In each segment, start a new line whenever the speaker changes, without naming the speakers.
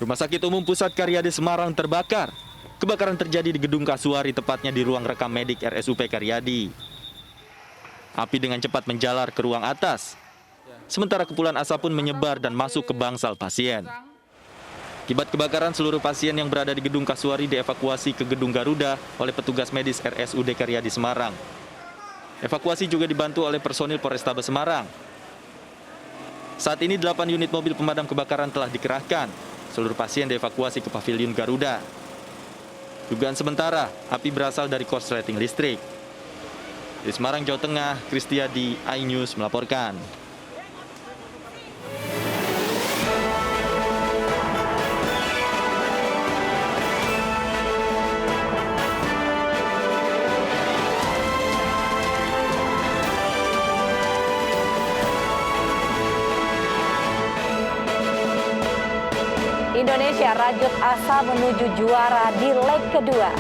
Rumah Sakit Umum Pusat Karyadi Semarang terbakar. Kebakaran terjadi di Gedung Kasuari, tepatnya di ruang rekam medik RSUP Karyadi. Api dengan cepat menjalar ke ruang atas. Sementara kepulan asap pun menyebar dan masuk ke bangsal pasien. Akibat kebakaran, seluruh pasien yang berada di Gedung Kasuari dievakuasi ke Gedung Garuda oleh petugas medis RSUD Karyadi Semarang. Evakuasi juga dibantu oleh personil Polrestabes Semarang. Saat ini 8 unit mobil pemadam kebakaran telah dikerahkan. Seluruh pasien dievakuasi ke pavilion Garuda. Dugaan sementara, api berasal dari korsleting listrik. Di Semarang, Jawa Tengah, Kristiadi, iNews melaporkan.
Indonesia rajut asa menuju juara di leg kedua.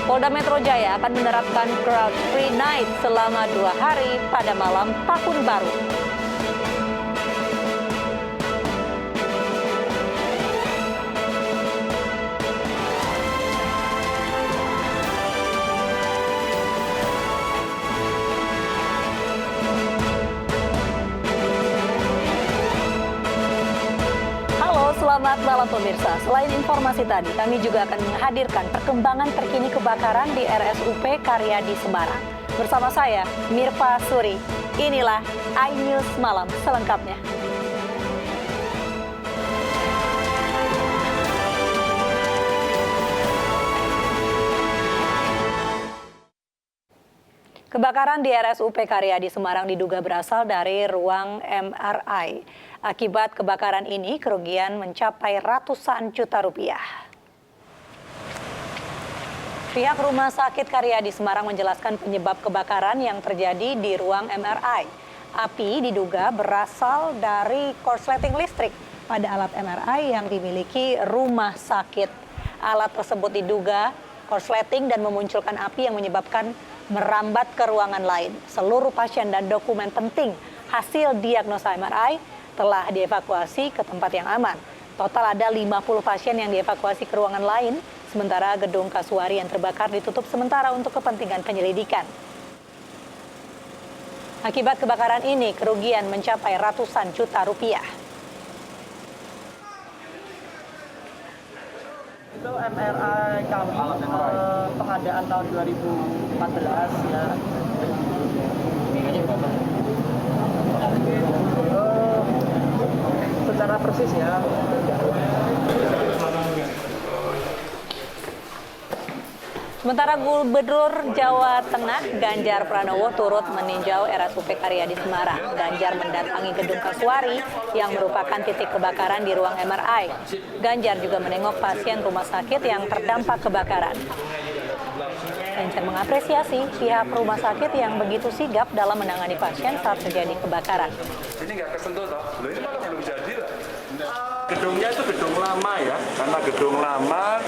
Polda Metro Jaya akan menerapkan crowd free night selama 2 hari pada malam Tahun Baru. Selamat malam pemirsa. Selain informasi tadi, kami juga akan menghadirkan perkembangan terkini kebakaran di RSUP Karyadi Semarang. Bersama saya, Mirpa Suri. Inilah iNews Malam selengkapnya. Kebakaran di RSUP Karyadi Semarang diduga berasal dari ruang MRI. Akibat kebakaran ini, kerugian mencapai ratusan juta rupiah. Pihak Rumah Sakit Karyadi Semarang menjelaskan penyebab kebakaran yang terjadi di ruang MRI. Api diduga berasal dari korsleting listrik pada alat MRI yang dimiliki rumah sakit. Alat tersebut diduga korsleting dan memunculkan api yang menyebabkan merambat ke ruangan lain. Seluruh pasien dan dokumen penting hasil diagnosa MRI telah dievakuasi ke tempat yang aman. Total ada 50 pasien yang dievakuasi ke ruangan lain, sementara Gedung Kasuari yang terbakar ditutup sementara untuk kepentingan penyelidikan. Akibat kebakaran ini, kerugian mencapai ratusan juta rupiah.
Itu MRI kami pengadaan tahun 2014 ya. Secara persis ya.
Sementara Gubernur Jawa Tengah Ganjar Pranowo turut meninjau RSUP Karyadi Semarang. Ganjar mendatangi Gedung Kasuari yang merupakan titik kebakaran di ruang MRI. Ganjar juga menengok pasien rumah sakit yang terdampak kebakaran. Ganjar mengapresiasi pihak rumah sakit yang begitu sigap dalam menangani pasien saat terjadi kebakaran.
Ini nggak kesentuh toh? Loh, ini malah belum jadi lah. Gedungnya itu gedung lama ya, karena gedung lama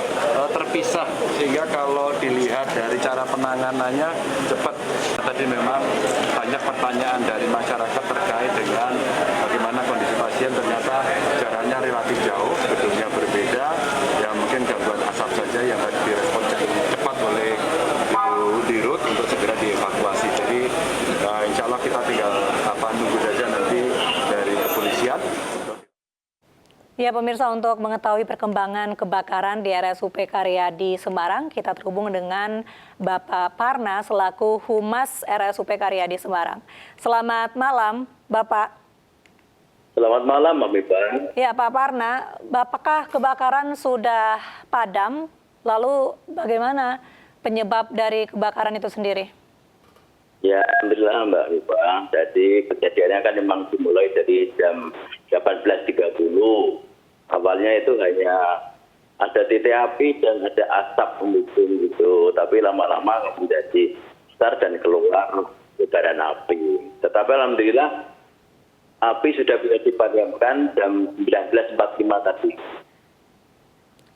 terpisah sehingga kalau dilihat dari cara penanganannya cepat. Tadi memang banyak pertanyaan dari masyarakat terkait dengan bagaimana kondisi pasien, ternyata jaraknya relatif jauh, gedungnya berbeda, ya mungkin gangguan asap saja yang harus direspon cepat oleh Ibu Dirut untuk segera dievakuasi. Jadi insya Allah kita tinggal nunggu saja nanti dari kepolisian.
Ya pemirsa, untuk mengetahui perkembangan kebakaran di RSUP Karyadi Semarang, kita terhubung dengan Bapak Parna selaku Humas RSUP Karyadi Semarang. Selamat malam, Bapak.
Selamat malam, Mbak Mipa.
Ya, Pak Parna, apakah kebakaran sudah padam? Lalu bagaimana penyebab dari kebakaran itu sendiri?
Ya, alhamdulillah Mbak Mipa. Jadi kejadiannya kan memang dimulai dari jam 18.30. Awalnya itu hanya ada titik api dan ada asap mendukung gitu. Tapi lama-lama menjadi besar dan keluar kobaran api. Tetapi alhamdulillah api sudah bisa dipadamkan jam 19.45 tadi.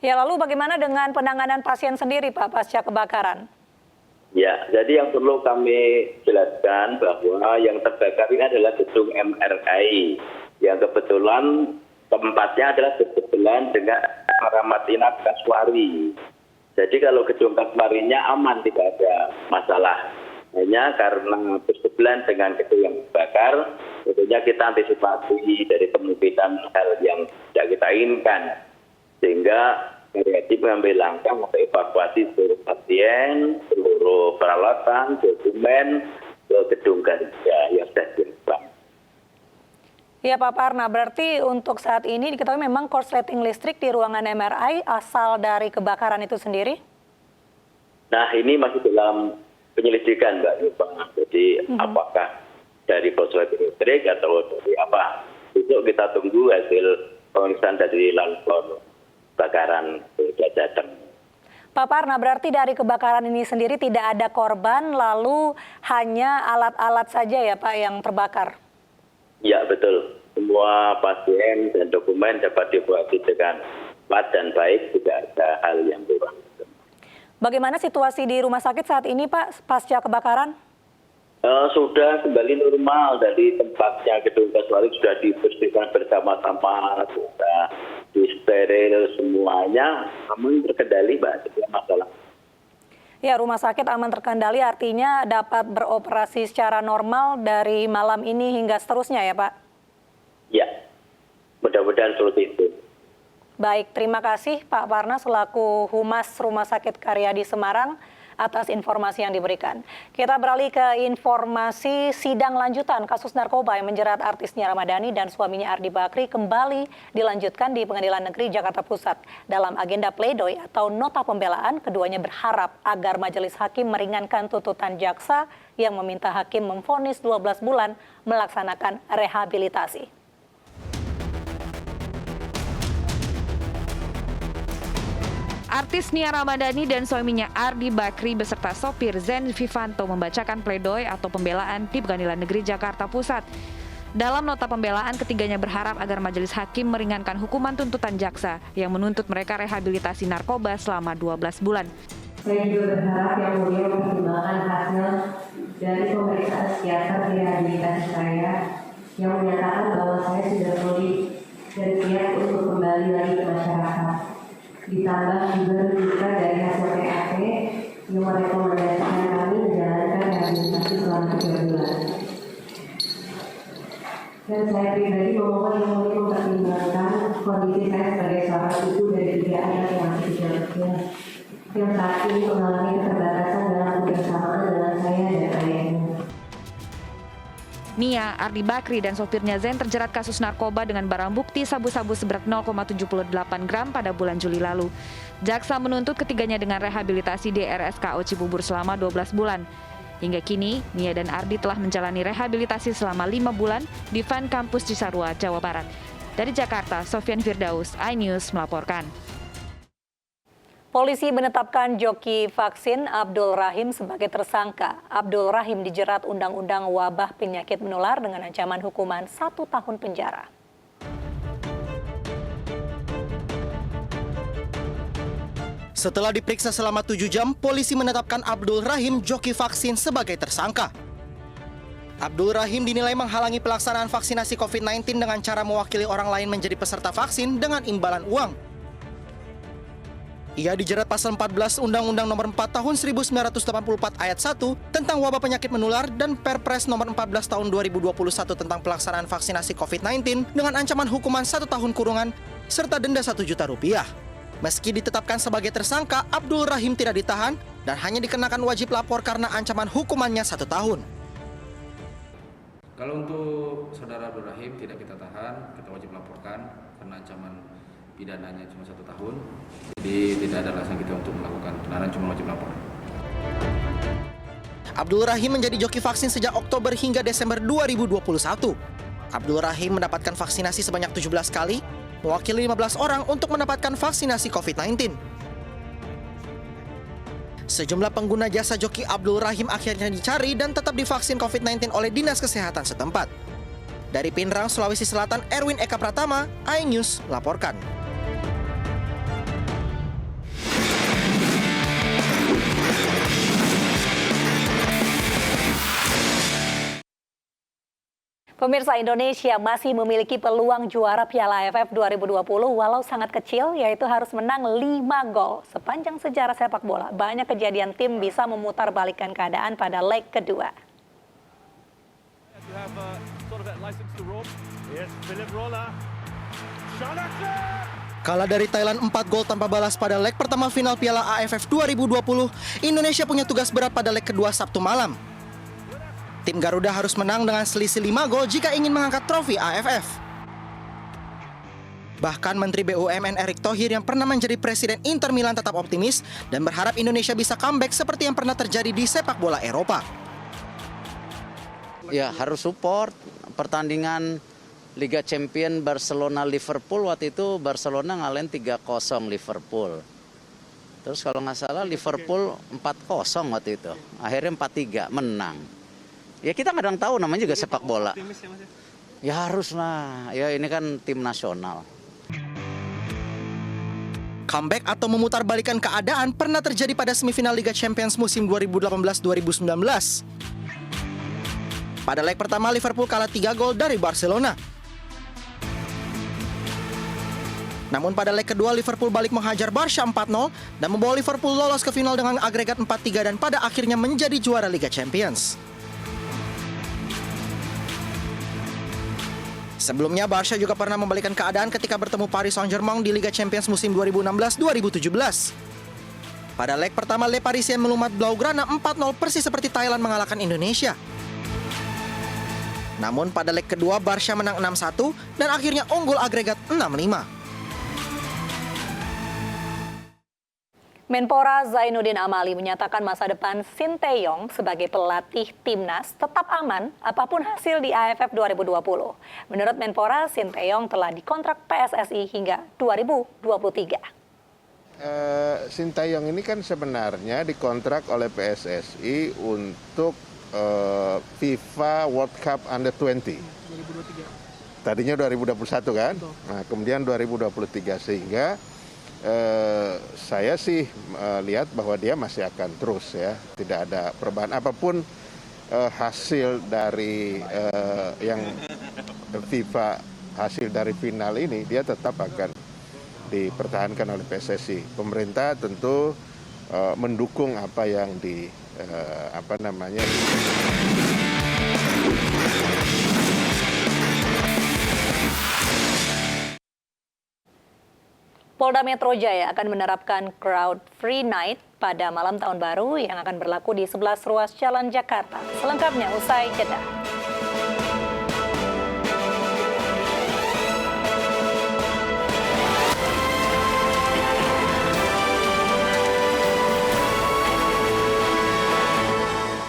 Ya, lalu bagaimana dengan penanganan pasien sendiri, Pak, pasca kebakaran?
Ya, jadi yang perlu kami jelaskan bahwa yang terbakar ini adalah gedung MRI yang kebetulan tempatnya adalah berseberangan dengan Rahmatina Kaswari. Jadi kalau gedung Kaswarinya aman, tidak ada masalah. Hanya karena bersebelahan dengan gedung yang terbakar, tentunya kita antisipasi dari kemungkinan hal yang tidak kita inginkan. Sehingga Karyadi mengambil langkah untuk evakuasi seluruh pasien, seluruh peralatan, dokumen ke gedung Garuda yang sudah dilakukan.
Ya, Pak Parna, berarti untuk saat ini diketahui memang korsleting listrik di ruangan MRI asal dari kebakaran itu sendiri?
Nah, ini masih dalam penyelidikan, Mbak Yupa. Jadi apakah dari korsleting listrik atau dari apa? Besok kita tunggu hasil pemeriksaan dari lansor kebakaran Jateng.
Pak Parna, berarti dari kebakaran ini sendiri tidak ada korban, lalu hanya alat-alat saja ya Pak yang terbakar?
Ya, betul. Semua pasien dan dokumen dapat dievakuasi dengan cepat dan baik, tidak ada hal yang kurang.
Bagaimana situasi di rumah sakit saat ini Pak pasca kebakaran?
Sudah kembali normal, dari tempatnya gedung Kaswari sudah dibersihkan bersama-sama, sudah disteril semuanya, namun terkendali, Mbak, tidak masalah.
Ya, rumah sakit aman terkendali artinya dapat beroperasi secara normal dari malam ini hingga seterusnya ya Pak?
Ya, mudah-mudahan seperti itu.
Baik, terima kasih Pak Parna selaku Humas Rumah Sakit Karyadi Semarang atas informasi yang diberikan. Kita beralih ke informasi sidang lanjutan kasus narkoba yang menjerat artis Nia Ramadhani dan suaminya Ardi Bakri kembali dilanjutkan di Pengadilan Negeri Jakarta Pusat. Dalam agenda pledoi atau nota pembelaan, keduanya berharap agar majelis hakim meringankan tuntutan jaksa yang meminta hakim memvonis 12 bulan melaksanakan rehabilitasi.
Artis Nia Ramadhani dan suaminya Ardi Bakri beserta sopir Zen Vivanto membacakan pledoi atau pembelaan di Pengadilan Negeri Jakarta Pusat. Dalam nota pembelaan, ketiganya berharap agar majelis hakim meringankan hukuman tuntutan jaksa yang menuntut mereka rehabilitasi narkoba selama 12 bulan.
Saya juga berharap yang mulia mempertimbangkan hasil dari pemeriksaan psikiater di rehabilitasi saya yang menyatakan bahwa saya sudah pulih dan siap untuk kembali lagi ke masyarakat. Ditambah juga rujukan dari hasil PAP yang merekomendasikan kami menjalankan rehabilitasi selama 3 bulan. Dan saya pribadi memohon yang mulia mempertimbangkan kondisi saya sebagai seorang ibu dari 3 anak yang masih kecil yang saat ini mengalami keterbatasan dalam kebersamaan dengan saya dan ayahnya.
Nia, Ardi Bakri, dan sopirnya Zen terjerat kasus narkoba dengan barang bukti sabu-sabu seberat 0,78 gram pada bulan Juli lalu. Jaksa menuntut ketiganya dengan rehabilitasi di RSKO Cibubur selama 12 bulan. Hingga kini, Nia dan Ardi telah menjalani rehabilitasi selama 5 bulan di Van Kampus Cisarua, Jawa Barat. Dari Jakarta, Sofyan Firdaus, iNews melaporkan.
Polisi menetapkan joki vaksin Abdul Rahim sebagai tersangka. Abdul Rahim dijerat Undang-Undang Wabah Penyakit Menular dengan ancaman hukuman 1 tahun penjara.
Setelah diperiksa selama 7 jam, polisi menetapkan Abdul Rahim joki vaksin sebagai tersangka. Abdul Rahim dinilai menghalangi pelaksanaan vaksinasi COVID-19 dengan cara mewakili orang lain menjadi peserta vaksin dengan imbalan uang. Ia dijerat pasal 14 Undang-Undang Nomor 4 Tahun 1984 Ayat 1 tentang wabah penyakit menular dan Perpres Nomor 14 Tahun 2021 tentang pelaksanaan vaksinasi COVID-19 dengan ancaman hukuman 1 tahun kurungan serta denda Rp1 juta. Meski ditetapkan sebagai tersangka, Abdul Rahim tidak ditahan dan hanya dikenakan wajib lapor karena ancaman hukumannya 1 tahun.
Kalau untuk saudara Abdul Rahim tidak kita tahan, kita wajib laporkan karena ancaman pidananya cuma 1 tahun. Jadi tidak ada alasan kita untuk melakukan penahanan, cuma wajib lapor.
Abdul Rahim menjadi joki vaksin sejak Oktober hingga Desember 2021. Abdul Rahim mendapatkan vaksinasi sebanyak 17 kali, mewakili 15 orang untuk mendapatkan vaksinasi COVID-19. Sejumlah pengguna jasa joki Abdul Rahim akhirnya dicari dan tetap divaksin COVID-19 oleh Dinas Kesehatan setempat. Dari Pinrang, Sulawesi Selatan, Erwin Eka Pratama, iNews melaporkan.
Pemirsa, Indonesia masih memiliki peluang juara Piala AFF 2020 walau sangat kecil, yaitu harus menang 5 gol. Sepanjang sejarah sepak bola, banyak kejadian tim bisa memutarbalikkan keadaan pada leg kedua.
Kalah dari Thailand 4 gol tanpa balas pada leg pertama final Piala AFF 2020, Indonesia punya tugas berat pada leg kedua Sabtu malam. Tim Garuda harus menang dengan selisih 5 gol jika ingin mengangkat trofi AFF. Bahkan Menteri BUMN Erick Thohir yang pernah menjadi Presiden Inter Milan tetap optimis dan berharap Indonesia bisa comeback seperti yang pernah terjadi di sepak bola Eropa.
Ya, harus support pertandingan Liga Champion Barcelona-Liverpool. Waktu itu Barcelona ngalahin 3-0 Liverpool. Terus kalau nggak salah Liverpool 4-0 waktu itu. Akhirnya 4-3 menang. Ya kita kadang tahu namanya juga sepak bola. Ya harus lah. Ya ini kan tim nasional.
Comeback atau memutarbalikkan keadaan pernah terjadi pada semifinal Liga Champions musim 2018-2019. Pada leg pertama Liverpool kalah 3 gol dari Barcelona. Namun pada leg kedua Liverpool balik menghajar Barca 4-0 dan membawa Liverpool lolos ke final dengan agregat 4-3 dan pada akhirnya menjadi juara Liga Champions. Sebelumnya Barca juga pernah membalikkan keadaan ketika bertemu Paris Saint-Germain di Liga Champions musim 2016-2017. Pada leg pertama Les Parisiens melumat Blaugrana 4-0 persis seperti Thailand mengalahkan Indonesia. Namun pada leg kedua Barca menang 6-1 dan akhirnya unggul agregat 6-5.
Menpora Zainuddin Amali menyatakan masa depan Sinteyong sebagai pelatih timnas tetap aman apapun hasil di AFF 2020. Menurut Menpora, Sinteyong telah dikontrak PSSI hingga 2023.
Sinteyong ini kan sebenarnya dikontrak oleh PSSI untuk FIFA World Cup Under 20. 2023. Tadinya 2021 kan? Nah, kemudian 2023 sehingga saya sih lihat bahwa dia masih akan terus ya, tidak ada perubahan apapun hasil dari yang FIFA hasil dari final ini, dia tetap akan dipertahankan oleh PSSI. Pemerintah tentu mendukung apa yang
Polda Metro Jaya akan menerapkan crowd free night pada malam tahun baru yang akan berlaku di 11 ruas jalan Jakarta. Selengkapnya usai jeda.